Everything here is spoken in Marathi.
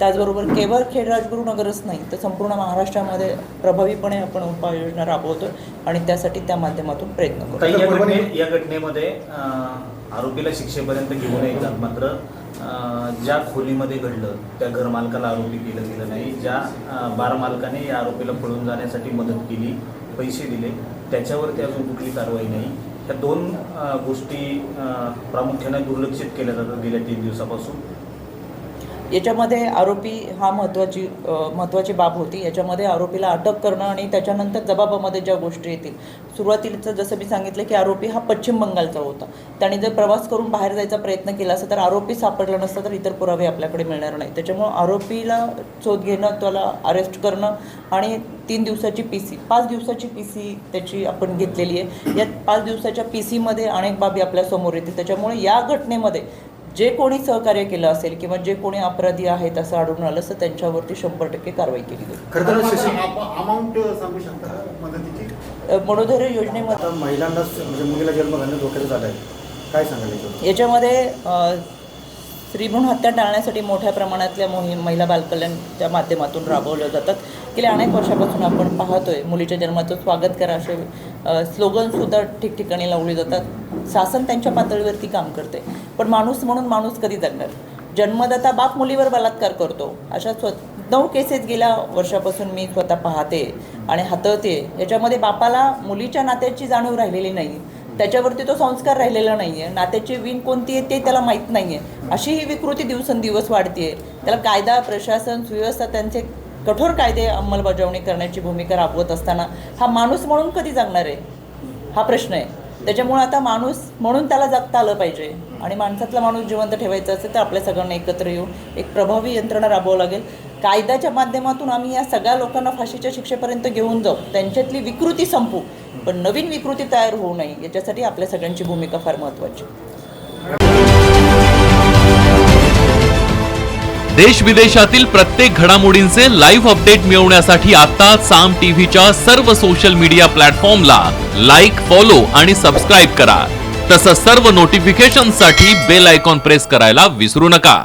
त्याचबरोबर केवळ खेड राजगुरुनगरच नाही तर संपूर्ण महाराष्ट्रामध्ये प्रभावीपणे आपण उपाययोजना राबवतो आणि त्यासाठी त्या माध्यमातून प्रयत्न करतो. या घटनेमध्ये आरोपीला शिक्षेपर्यंत घेऊन येतात, मात्र ज्या खोलीमध्ये घडलं त्या घरमालकाला आरोपी केलं गेलं नाही. ज्या बार मालकाने या आरोपीला पळून जाण्यासाठी मदत केली, पैसे दिले, त्याच्यावरती अजून कुठली कारवाई नाही. या दोन गोष्टी प्रामुख्याने दुर्लक्षित केल्या जातात गेल्या 3 दिवसापासून. याच्यामध्ये आरोपी हा महत्त्वाची बाब होती. याच्यामध्ये आरोपीला अटक करणं आणि त्याच्यानंतर जबाबामध्ये ज्या गोष्टी येतील. सुरुवातीचं जसं मी सांगितलं की आरोपी हा पश्चिम बंगालचा होता. त्याने जर प्रवास करून बाहेर जायचा प्रयत्न केला असता तर आरोपी सापडला नसता तर इतर पुरावे आपल्याकडे मिळणार नाही. त्याच्यामुळं आरोपीला शोध घेणं, त्याला अरेस्ट करणं आणि 3 दिवसाची PC 5 दिवसाची PC त्याची आपण घेतलेली आहे. या 5 दिवसाच्या PCमध्ये अनेक बाबी आपल्यासमोर येतील. त्याच्यामुळे या घटनेमध्ये जे कोणी सहकार्य केलं असेल किंवा जे कोणी अपराधी आहेत असं आढळून आलं तर त्यांच्यावरती 100% कारवाई केली जाईल. मनोधैर्य योजनेमध्ये महिलांना म्हणजे मुलीला जन्म घालणं धोक्याचं झालं आहे, काय सांगाल याच्यामध्ये स्त्रीभ्रूण हत्या टाळण्यासाठी मोठ्या प्रमाणातल्या मोहीम महिला बालकल्याणच्या माध्यमातून राबवल्या जातात. गेल्या अनेक वर्षापासून आपण पाहतोय मुलीच्या जन्माचं स्वागत करा असे स्लोगनसुद्धा ठिकठिकाणी लावली जातात. शासन त्यांच्या पातळीवरती काम करते, पण माणूस म्हणून माणूस कधी जगणार? जन्मदाता बाप मुलीवर बलात्कार करतो. अशा 9 केसेस गेल्या वर्षापासून मी स्वतः पाहते आणि हाताळते. याच्यामध्ये बापाला मुलीच्या नात्याची जाणीव राहिलेली नाही, त्याच्यावरती तो संस्कार राहिलेला नाही आहे, नात्याची वीण कोणती आहे ते त्याला माहीत नाही आहे. अशी ही विकृती दिवसेंदिवस वाढते. त्याला कायदा, प्रशासन, सुव्यवस्था त्यांचे कठोर कायदे अंमलबजावणी करण्याची भूमिका राबवत असताना हा माणूस म्हणून कधी जगणार आहे हा प्रश्न आहे. त्याच्यामुळे आता माणूस म्हणून त्याला जगता आलं पाहिजे आणि माणसातला माणूस जिवंत ठेवायचा असेल तर आपल्या सगळ्यांना एकत्र येऊन एक प्रभावी यंत्रणा राबवावं लागेल. कायद्याच्या माध्यमातून आम्ही या सगळ्या लोकांना फाशीच्या शिक्षेपर्यंत घेऊन जाऊ, त्यांच्यातली विकृती संपू, पण नवीन विकृती तयार होऊ नये याच्यासाठी आपल्या सगळ्यांची भूमिका फार महत्त्वाची. देश विदेशातील प्रत्येक घडामोडींचे लाईव्ह अपडेट मिळवण्यासाठी आता साम टीव्हीच्या सर्व सोशल मीडिया प्लॅटफॉर्मला लाईक, फॉलो आणि सबस्क्राईब करा. तसंच सर्व नोटिफिकेशनसाठी बेल आयकॉन प्रेस करायला विसरू नका.